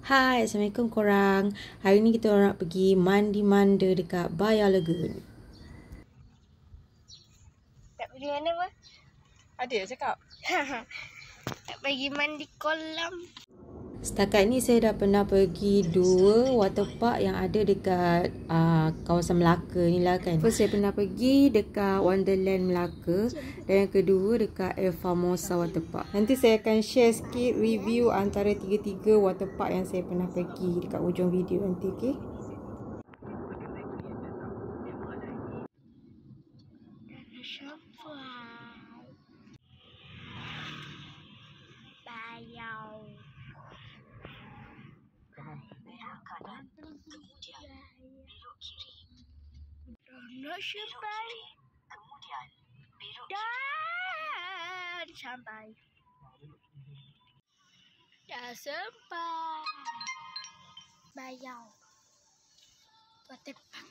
Hai, Assalamualaikum korang. Hari ni kita orang nak pergi mandi manda dekat Bayar Lagoon. Tak pergi mana apa? Ada yang cakap. Tak pergi mandi kolam. Setakat ni saya dah pernah pergi 2 waterpark yang ada dekat kawasan Melaka ni lah kan. First saya pernah pergi dekat Wonderland Melaka dan yang kedua dekat Air Formosa Waterpark. Nanti saya akan share sikit review antara 3 waterpark yang saya pernah pergi dekat ujung video nanti, okey? Bayau. Kanan, kemudian belok kiri. Nak sampai. Kemudian belok Dan sampai. Dah sampai. Bayau. Waterpark.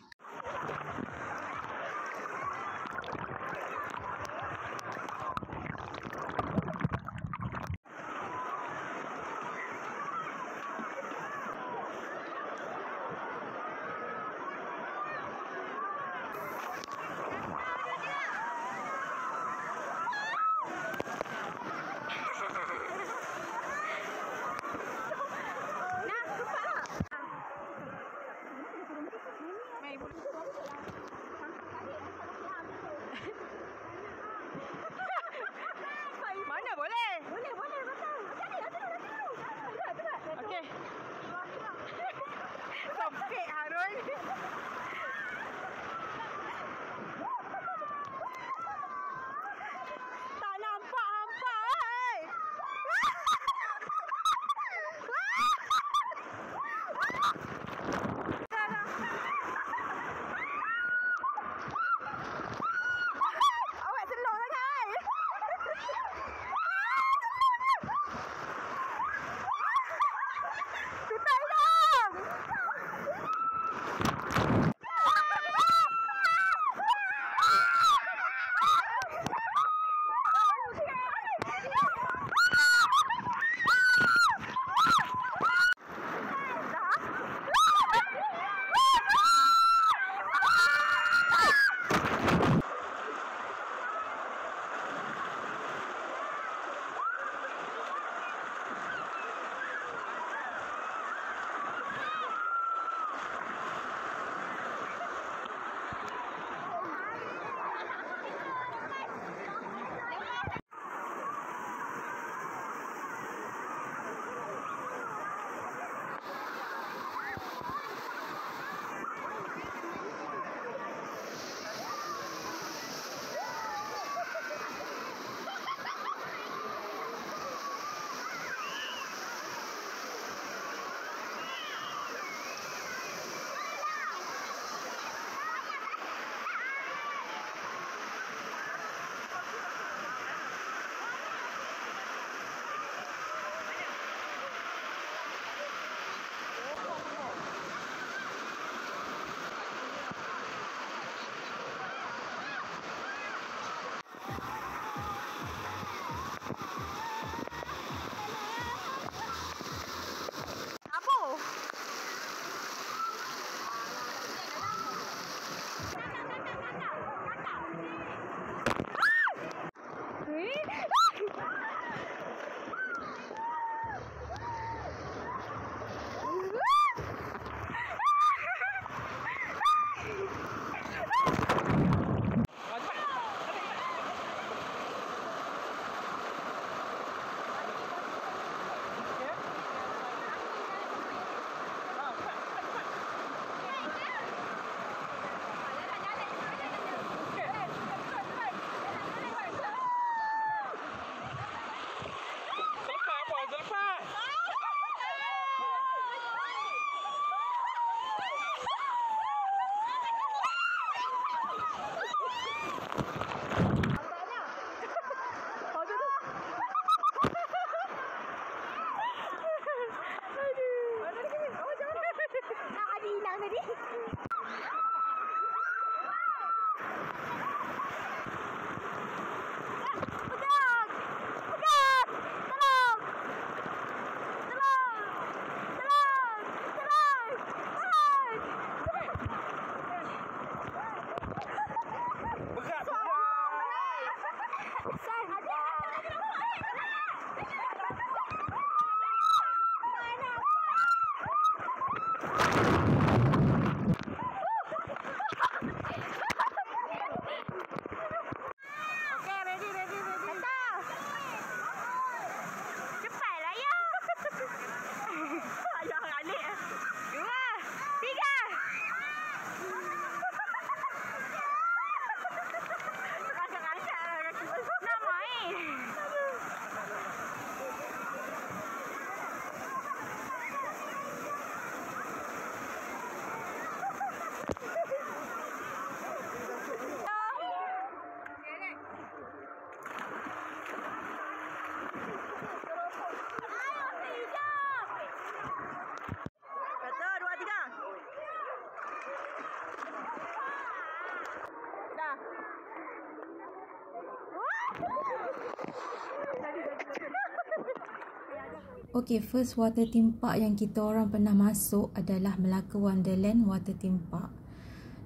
Okay, first water theme park yang kita orang pernah masuk adalah Melaka Wonderland Water Theme Park.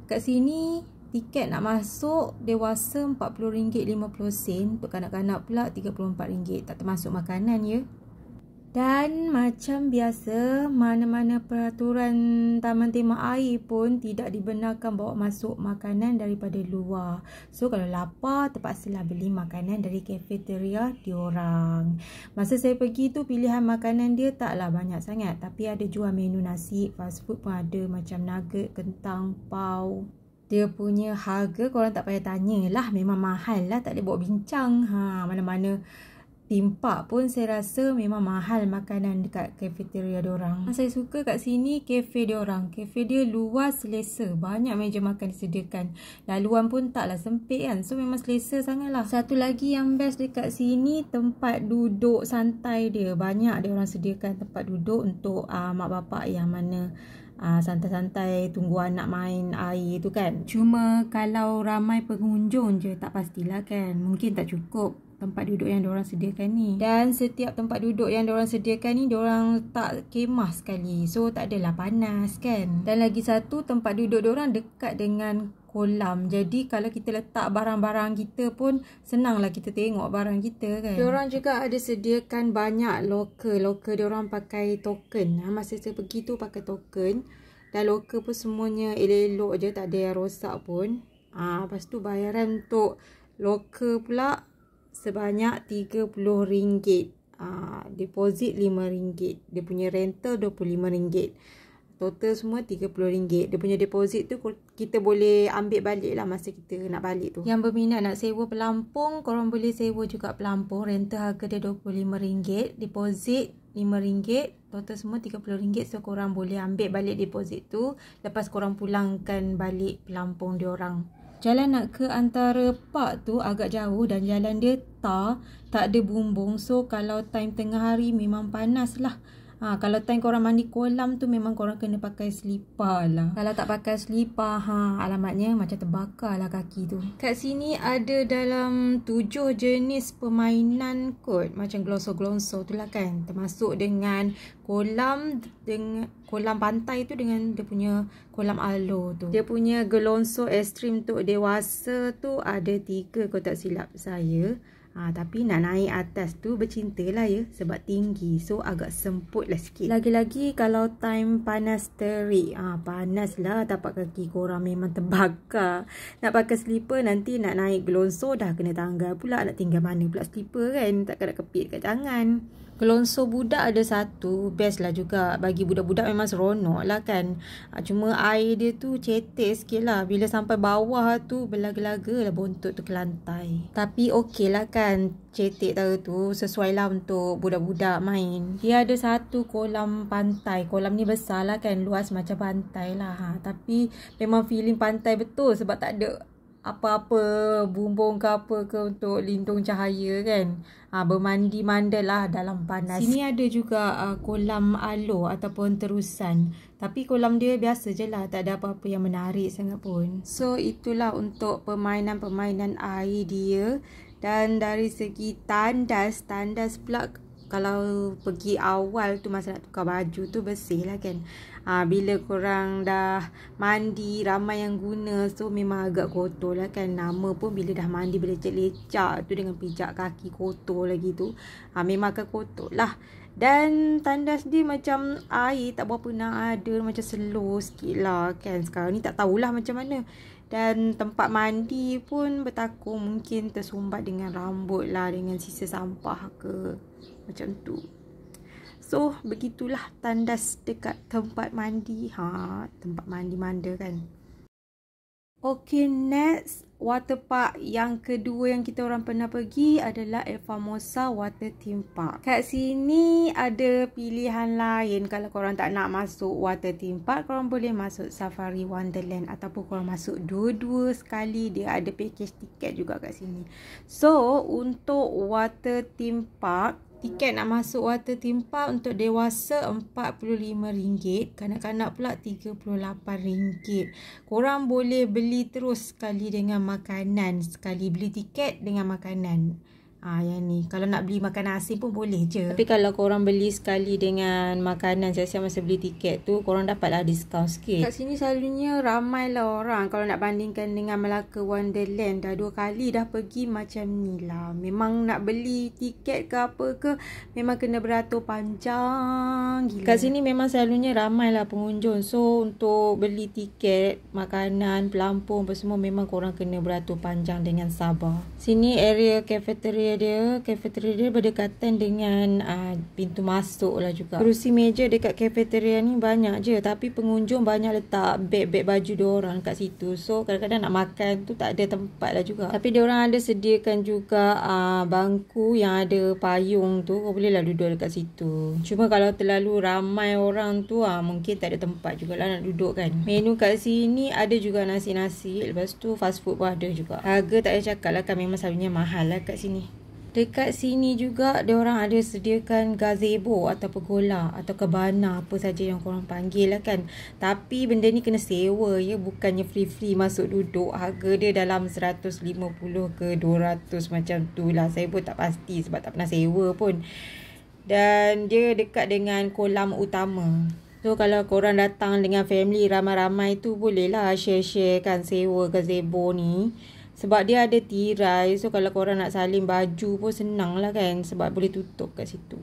Kat sini tiket nak masuk dewasa RM40.50, untuk kanak-kanak pula RM34, tak termasuk makanan ya. Dan macam biasa, mana-mana peraturan Taman Tema Air pun tidak dibenarkan bawa masuk makanan daripada luar. So kalau lapar, terpaksalah beli makanan dari kafeteria diorang. Masa saya pergi tu, pilihan makanan dia taklah banyak sangat, tapi ada jual menu nasi, fast food pun ada, macam nugget, kentang, pau. Dia punya harga korang tak payah tanya lah, memang mahal lah, tak boleh bawa bincang. Mana-mana theme park pun saya rasa memang mahal makanan dekat kafeteria diorang. Saya suka kat sini kafe diorang. Kafe dia luas, selesa, banyak meja makan disediakan. Laluan pun taklah sempit kan, so memang selesa sangat lah. Satu lagi yang best dekat sini, tempat duduk santai dia. Banyak dia orang sediakan tempat duduk untuk mak bapak yang mana santai-santai tunggu anak main air tu kan. Cuma kalau ramai pengunjung je, tak pastilah kan, mungkin tak cukup tempat duduk yang diorang sediakan ni. Dan setiap tempat duduk yang diorang sediakan ni, diorang letak kemah sekali, so tak adalah panas kan. Dan lagi satu, tempat duduk diorang dekat dengan kolam, jadi kalau kita letak barang-barang kita pun senanglah kita tengok barang kita kan. Diorang juga ada sediakan banyak loker diorang pakai token. Masa saya pergi tu pakai token, dan loker pun semuanya elok-elok je, tak ada yang rosak pun. Lepas tu bayaran untuk loker pula sebanyak RM30. Deposit RM5. Dia punya rental RM25. Total semua RM30. Dia punya deposit tu kita boleh ambil balik lah masa kita nak balik tu. Yang berminat nak sewa pelampung, korang boleh sewa juga pelampung. Rental harga dia RM25. Deposit RM5. Total semua RM30. So korang boleh ambil balik deposit tu, lepas korang pulangkan balik pelampung diorang. Jalan nak ke antara park tu agak jauh dan jalan dia tak ada bumbung. So kalau time tengah hari memang panas lah. Kalau time korang mandi kolam tu memang korang kena pakai selipar lah. Kalau tak pakai selipar, alamatnya macam terbakar lah kaki tu. Kat sini ada dalam 7 jenis permainan kot. Macam gelonsor-gelonsor tu lah kan. Termasuk dengan kolam pantai tu dengan dia punya kolam alo tu. Dia punya gelonsor ekstrim untuk dewasa tu ada 3 kalau tak silap saya. Tapi nak naik atas tu bercinta lah ya, sebab tinggi, so agak semput lah sikit. Lagi-lagi kalau time panas terik, panas lah, tapak kaki korang memang terbakar. Nak pakai slipper, nanti nak naik gelonsor dah kena tanggal pula. Nak tinggal mana pula slipper kan, takkan nak kepit kat tangan. Gelonsor budak ada satu, best lah juga. Bagi budak-budak memang seronok lah kan. Cuma air dia tu cetek sikit lah. Bila sampai bawah tu berlaga-laga lah bontot tu ke lantai. Tapi okey lah kan, cetek tahu tu sesuai lah untuk budak-budak main. Dia ada satu kolam pantai. Kolam ni besar lah kan, luas macam pantai lah. Tapi memang feeling pantai betul sebab tak ada apa-apa bumbung ke apa ke untuk lindung cahaya kan. Bermandi mandal lah dalam panas. Sini ada juga kolam alo ataupun terusan. Tapi kolam dia biasa je lah, tak ada apa-apa yang menarik sangat pun. So itulah untuk permainan-permainan air dia. Dan dari segi tandas pula kalau pergi awal tu masa nak tukar baju tu bersih lah kan. Bila korang dah mandi, ramai yang guna, so memang agak kotor lah kan. Nama pun bila dah mandi berlecak-lecak tu dengan pijak kaki kotor lagi tu, memang akan kotor lah. Dan tandas dia macam air tak berapa nak ada, macam slow sikit lah kan. Sekarang ni tak tahulah macam mana. Dan tempat mandi pun bertakung mungkin tersumbat dengan rambut lah, dengan sisa sampah ke, macam tu. So begitulah tandas dekat tempat mandi. Tempat mandi manda kan. Okay, next waterpark yang kedua yang kita orang pernah pergi adalah El Famosa Water Theme Park. Kat sini ada pilihan lain. Kalau korang tak nak masuk water theme park, korang boleh masuk Safari Wonderland ataupun korang masuk dua-dua sekali. Dia ada package tiket juga kat sini. So untuk water theme park, tiket nak masuk water theme park untuk dewasa RM45, kanak-kanak pula RM38. Korang boleh beli terus sekali dengan makanan, sekali beli tiket dengan makanan. Yang ni kalau nak beli makanan asing pun boleh je. Tapi kalau korang beli sekali dengan makanan, siap-siap masa beli tiket tu, korang dapatlah diskaun sikit. Kat sini selalunya ramai lah orang. Kalau nak bandingkan dengan Melaka Wonderland, dah 2 kali dah pergi macam ni lah. Memang nak beli tiket ke apa ke, memang kena beratur panjang gila. Kat sini memang selalunya ramai lah pengunjung. So untuk beli tiket, makanan, pelampung apa semua, memang korang kena beratur panjang dengan sabar. Sini area cafeteria dia berdekatan dengan pintu masuk lah juga. Kerusi meja dekat cafeteria ni banyak je, tapi pengunjung banyak letak beg-beg baju diorang kat situ. So kadang-kadang nak makan tu tak ada tempat lah juga. Tapi diorang ada sediakan juga bangku yang ada payung tu, kau boleh lah duduk dekat situ. Cuma kalau terlalu ramai orang tu mungkin tak ada tempat jugalah nak duduk kan. Menu kat sini ada juga nasi-nasi, lepas tu fast food pun ada juga. Harga tak payah cakap lah kan, memang selalunya mahal lah kat sini. Dekat sini juga diorang ada sediakan gazebo atau pergola atau kebana, apa saja yang korang panggil lah kan. Tapi benda ni kena sewa ya, bukannya free-free masuk duduk. Harga dia dalam 150 ke 200 macam tu lah. Saya pun tak pasti sebab tak pernah sewa pun. Dan dia dekat dengan kolam utama. So kalau korang datang dengan family ramai-ramai tu, bolehlah share-share kan sewa gazebo ni. Sebab dia ada tirai. So kalau korang nak salin baju pun senang lah kan, sebab boleh tutup kat situ.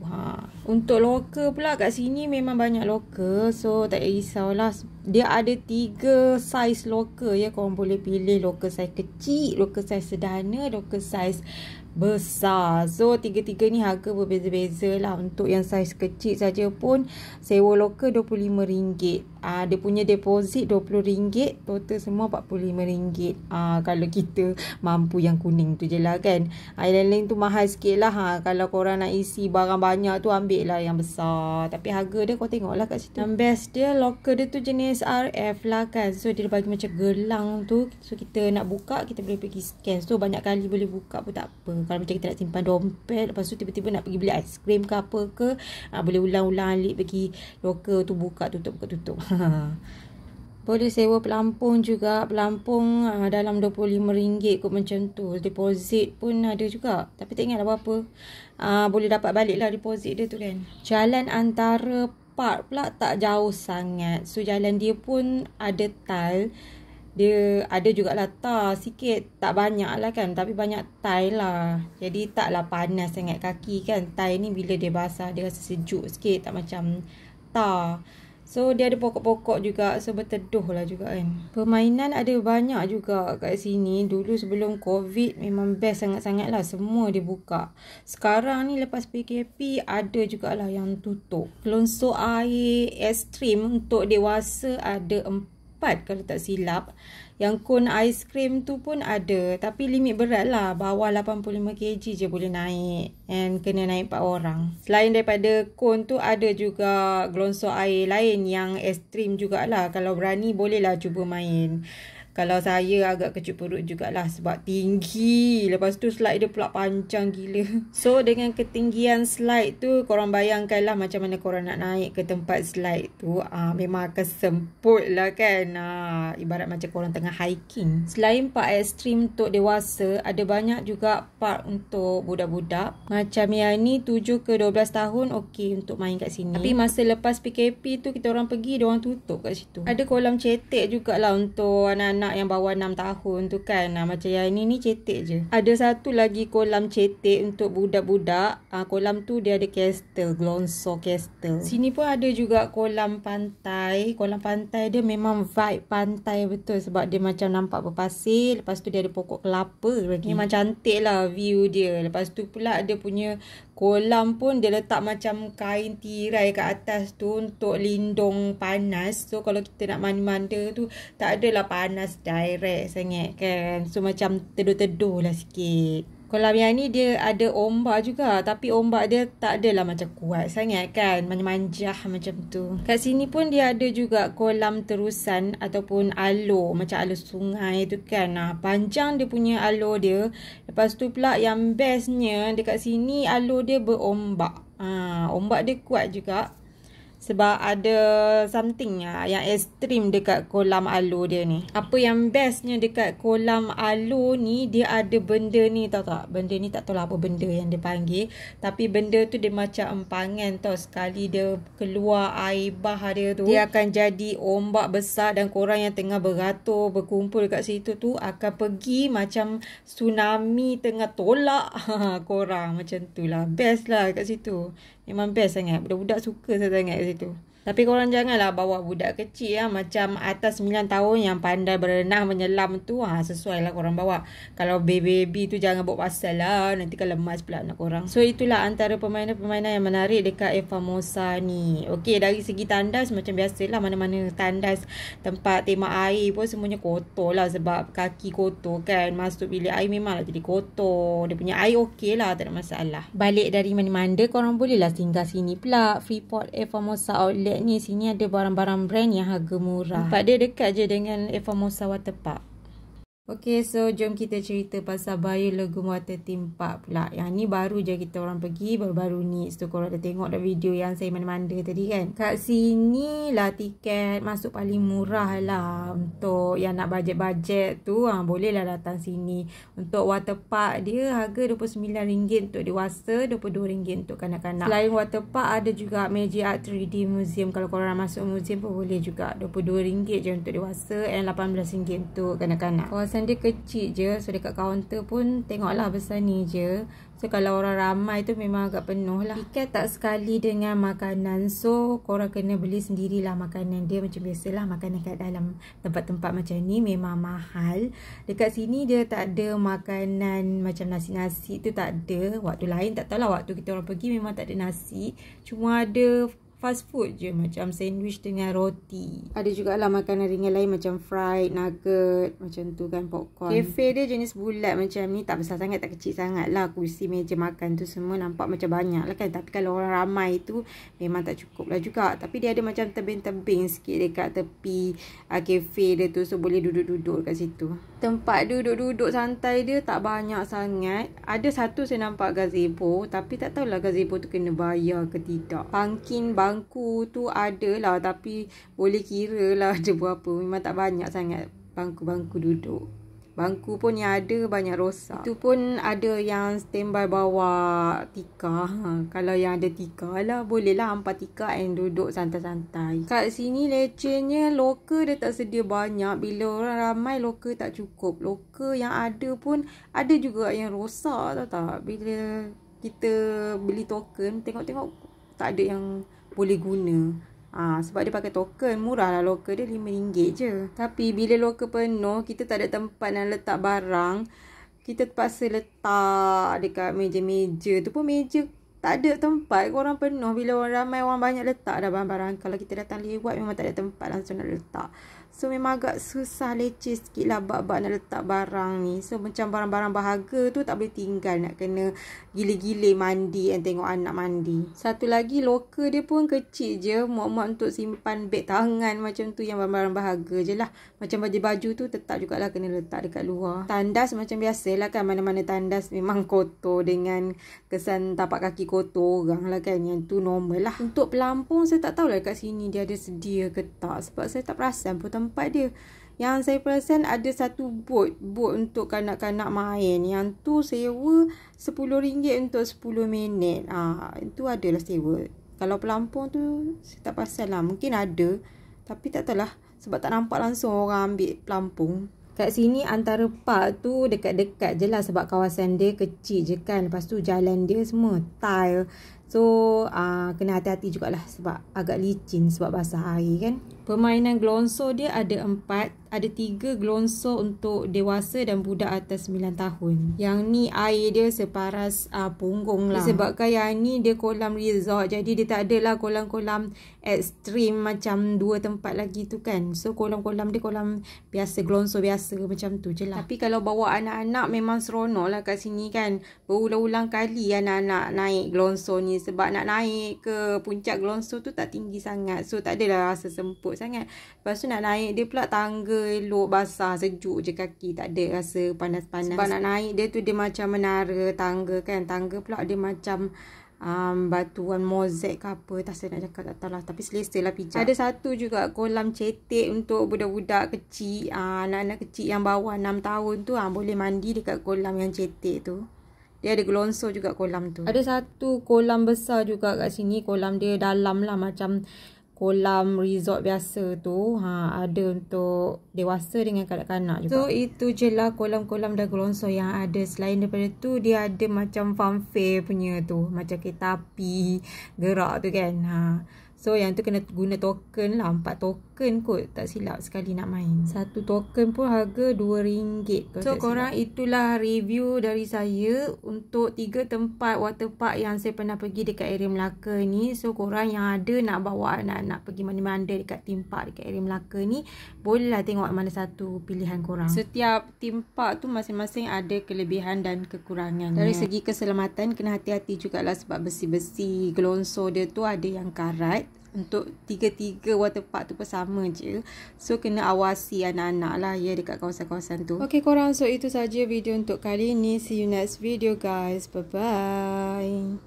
Untuk loker pula kat sini memang banyak loker. So tak risaulah. Dia ada 3 saiz loker ya. Korang boleh pilih loker saiz kecil, loker saiz sederhana, loker saiz besar. So 3-3 ni harga berbeza-beza lah. Untuk yang saiz kecil saja pun sewa loker RM25. Dia punya deposit RM20, total semua RM45. Kalau kita mampu yang kuning tu je lah kan. Yang lain-lain tu mahal sikit lah. Kalau korang nak isi barang banyak tu, ambil lah yang besar. Tapi harga dia kau tengok lah kat situ. Yang best dia, loker dia tu jenis RF lah kan. So dia bagi macam gelang tu. So kita nak buka, kita boleh pergi scan. So banyak kali boleh buka pun tak apa. Kalau macam kita nak simpan dompet, lepas tu tiba-tiba nak pergi beli aiskrim ke apa ke, boleh ulang-ulang alik pergi loker tu, buka tutup, buka tutup. Boleh sewa pelampung juga. Pelampung dalam RM25 kot macam tu. Deposit pun ada juga. Tapi tak ingat lah berapa. Boleh dapat balik lah deposit dia tu kan. Jalan antara park pula tak jauh sangat. So jalan dia pun ada tile. Dia ada jugalah tar sikit. Tak banyak lah kan, tapi banyak tile lah. Jadi taklah panas sangat kaki kan. Tile ni bila dia basah, dia rasa sejuk sikit. Tak macam tar. So dia ada pokok-pokok juga. So berteduh lah juga kan. Permainan ada banyak juga kat sini. Dulu sebelum COVID memang best sangat-sangat lah. Semua dia buka. Sekarang ni lepas PKP ada jugalah yang tutup. Gelonsor air ekstrim untuk dewasa ada 4 kalau tak silap. Yang kon aiskrim tu pun ada. Tapi limit berat lah. Bawah 85 kg je boleh naik. And kena naik 4 orang. Selain daripada kon tu, ada juga gelonsor air lain yang ekstrim jugalah. Kalau berani bolehlah cuba main. Kalau saya agak kecil perut jugalah sebab tinggi. Lepas tu slide dia pula panjang gila. So dengan ketinggian slide tu, korang bayangkanlah macam mana korang nak naik ke tempat slide tu. Memang akan semput lah kan. Ibarat macam korang tengah hiking. Selain park ekstrim untuk dewasa, ada banyak juga park untuk budak-budak. Macam yang ni 7 ke 12 tahun okey untuk main kat sini. Tapi masa lepas PKP tu kita orang pergi, dia orang tutup kat situ. Ada kolam cetek jugalah untuk anak-anak yang bawah 6 tahun tu kan. Macam yang ni cetek je. Ada satu lagi kolam cetek untuk budak-budak. Kolam tu dia ada castle, Glonsor Castle. Sini pun ada juga kolam pantai. Kolam pantai dia memang vibe pantai betul sebab dia macam nampak berpasir. Lepas tu dia ada pokok kelapa lagi. Memang cantik lah view dia. Lepas tu pula dia punya kolam pun dia letak macam kain tirai kat atas tu untuk lindung panas. So kalau kita nak mandi-mandi tu tak adalah panas direct sangat kan. So macam teduh-teduh lah sikit. Kolam yang ni dia ada ombak juga. Tapi ombak dia tak adalah macam kuat sangat kan. Manja-manja macam tu. Kat sini pun dia ada juga kolam terusan ataupun alur. Macam alur sungai tu kan. Panjang dia punya alur dia. Lepas tu pula yang bestnya dekat sini alur dia berombak. Ombak dia kuat juga. Sebab ada something yang ekstrim dekat kolam alur dia ni. Apa yang bestnya dekat kolam alur ni, dia ada benda ni tahu tak? Benda ni tak tahu lah apa benda yang dia panggil. Tapi benda tu dia macam empangan tau. Sekali dia keluar air bah dia tu, dia akan jadi ombak besar dan korang yang tengah beratur, berkumpul kat situ tu akan pergi macam tsunami tengah tolak korang. Macam tu lah. Best lah kat situ. Memang best sangat. Budak-budak suka sangat kat situ. Tapi korang janganlah bawa budak kecil macam atas 9 tahun yang pandai berenang, menyelam tu. Sesuai lah korang bawa. Kalau baby tu jangan bawa pasal lah. Nanti kan lemas pula anak korang. So itulah antara permainan-permainan yang menarik dekat Formosa ni. Okey, dari segi tandas macam biasalah, mana-mana tandas tempat tembak air pun semuanya kotor lah. Sebab kaki kotor kan. Masuk bilik air memanglah jadi kotor. Dia punya air okey lah, tak ada masalah. Balik dari mana-mana korang bolehlah singgah sini pula. Freeport Formosa Outlet ni. Sini ada barang-barang brand yang harga murah. Tempat dia dekat je dengan Formosa Waterpark. Okay, so jom kita cerita pasal Bio Lagoon Water Theme Park pula. Yang ni baru je kita orang pergi, baru-baru ni. So korang dah tengok dah video yang saya manda-manda tadi kan. Kat sini lah tiket masuk paling murah lah. Untuk yang nak bajet-bajet tu, boleh lah datang sini. Untuk waterpark dia harga RM29 untuk dewasa, RM22 untuk kanak-kanak. Selain waterpark ada juga Magic Art 3D Museum. Kalau korang nak masuk museum pun boleh juga. RM22 je untuk dewasa and RM18 untuk kanak-kanak. Dia kecil je. So dekat kaunter pun tengoklah besar ni je. So kalau orang ramai tu memang agak penuh lah. Tiket tak sekali dengan makanan. So korang kena beli sendirilah makanan dia. Macam biasalah makanan kat dalam tempat-tempat macam ni memang mahal. Dekat sini dia tak ada makanan macam nasi-nasi tu tak ada. Waktu lain tak tahulah, waktu kita orang pergi memang tak ada nasi. Cuma ada fast food je macam sandwich dengan roti. Ada jugalah makanan ringan lain macam fried nugget macam tu kan, popcorn. Cafe dia jenis bulat macam ni, tak besar sangat, tak kecil sangat lah. Kursi meja makan tu semua nampak macam banyak lah kan. Tapi kalau orang ramai tu memang tak cukup lah juga. Tapi dia ada macam tebing-tebing sikit dekat tepi cafe dia tu. So boleh duduk-duduk kat situ. Tempat duduk-duduk santai dia tak banyak sangat. Ada satu saya nampak gazebo, tapi tak tahulah gazebo tu kena bayar ke tidak. Bangku tu ada lah, tapi boleh kira lah ada berapa. Memang tak banyak sangat bangku-bangku duduk. Bangku pun yang ada banyak rosak. Itu pun ada yang standby bawa tikar. Kalau yang ada tikar lah, boleh lah hampa tikar and duduk santai-santai. Kat sini lecehnya loker dia tak sedia banyak. Bila orang ramai loker tak cukup. Loker yang ada pun ada juga yang rosak, tahu tak? Bila kita beli token, tengok-tengok tak ada yang boleh guna. Sebab dia pakai token, murah lah loker dia RM5 je. Tapi bila loker penuh, kita tak ada tempat nak letak barang, kita terpaksa letak dekat meja-meja tu pun meja tak ada tempat, orang penuh. Bila orang ramai, orang banyak letak dah barang-barang. Kalau kita datang lewat memang tak ada tempat langsung nak letak. So memang agak susah, leceh sikit lah bab-bab nak letak barang ni. So macam barang-barang berharga tu tak boleh tinggal, nak kena gila-gila mandi dan tengok anak mandi. Satu lagi, loker dia pun kecil je, muat-muat untuk simpan beg tangan macam tu, yang barang-barang berharga je lah. Macam baju-baju tu tetap jugalah kena letak dekat luar. Tandas macam biasalah kan, mana-mana tandas memang kotor dengan kesan tapak kaki kotor orang lah kan. Yang tu normal lah. Untuk pelampung saya tak tahulah kat sini dia ada sedia ke tak, sebab saya tak perasan pun tempat dia. Yang saya perasan ada satu bot untuk kanak-kanak main. Yang tu sewa RM10 untuk 10 minit. Itu adalah sewa. Kalau pelampung tu saya tak perasan lah. Mungkin ada, tapi tak tahulah sebab tak nampak langsung orang ambil pelampung. Kat sini antara park tu dekat-dekat je lah, sebab kawasan dia kecil je kan. Lepas tu jalan dia semua tile. So kena hati-hati jugalah sebab agak licin sebab basah air kan. Permainan gelonsor dia ada 4. Ada 3 gelonsor untuk dewasa dan budak atas 9 tahun. Yang ni air dia separas punggung lah. Disebabkan yang ni dia kolam resort, jadi dia tak adalah kolam-kolam ekstrim macam 2 tempat lagi tu kan. So kolam-kolam dia kolam biasa, gelonsor biasa macam tu je lah. Tapi kalau bawa anak-anak memang seronok lah kat sini kan. Berulang-ulang kali anak-anak naik gelonsor ni, sebab nak naik ke puncak gelonsor tu tak tinggi sangat. So tak adalah rasa semput sangat. Lepas tu nak naik dia pula tangga elok, basah, sejuk je kaki, tak ada rasa panas-panas. Sebab nak naik dia tu dia macam menara tangga kan. Tangga pula dia macam batuan mozaik ke apa, tak saya nak cakap, tak tahu lah, tapi selesa lah pijak. Ada satu juga kolam cetek untuk budak-budak kecil, anak-anak kecil yang bawah 6 tahun tu boleh mandi dekat kolam yang cetek tu. Dia ada gelonsor juga kolam tu. Ada satu kolam besar juga kat sini. Kolam dia dalam lah, macam kolam resort biasa tu. Ada untuk dewasa dengan kanak-kanak juga. So itu je lah kolam-kolam dan gelonsor yang ada. Selain daripada tu, dia ada macam fun fair punya tu, macam kereta api gerak tu kan. So yang tu kena guna token lah, 4 token kot tak silap sekali nak main. Satu token pun harga RM2. So korang, itulah review dari saya untuk 3 tempat waterpark yang saya pernah pergi dekat area Melaka ni. So korang yang ada nak bawa anak-anak pergi mana-mana dekat theme park dekat area Melaka ni, bolehlah tengok mana satu pilihan korang. Setiap theme park tu masing-masing ada kelebihan dan kekurangan. Dari segi keselamatan kena hati-hati jugalah, sebab besi-besi gelonsor dia tu ada yang karat. Untuk 3 waterpark tu pun sama je. So kena awasi anak-anak lah ya dekat kawasan-kawasan tu. Okay korang, so itu saja video untuk kali ni. See you next video guys. Bye bye.